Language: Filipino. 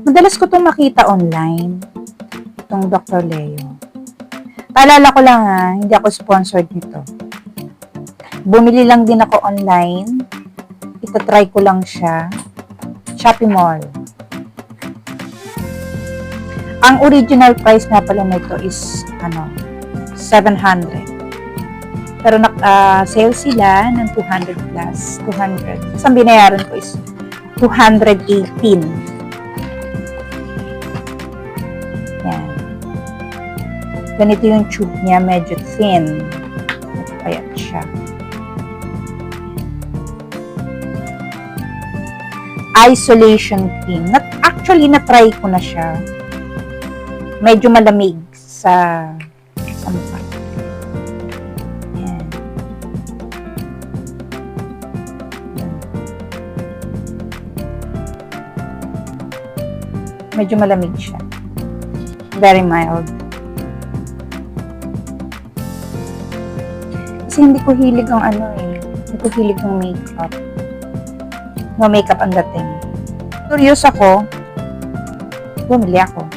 Madalas ko itong makita online. Itong Dr. Leo. Paalala ko lang hindi ako sponsored nito. Bumili lang din ako online. Itatry ko lang siya. Shopee Mall. Ang original price nga pala nito is 700. Pero sale sila ng 200 plus. 200. Ang binayaran ko is 218. Yan. Ganito yung tube niya. Medyo thin. Payat siya. Isolation cream. Actually, na-try ko na siya. Medyo malamig sa mukha. Ayan. Medyo malamig siya. Very mild. Kasi hindi ko hilig ang hindi ko hilig ng makeup. No makeup ang dating. Curious ako. Bumili ako.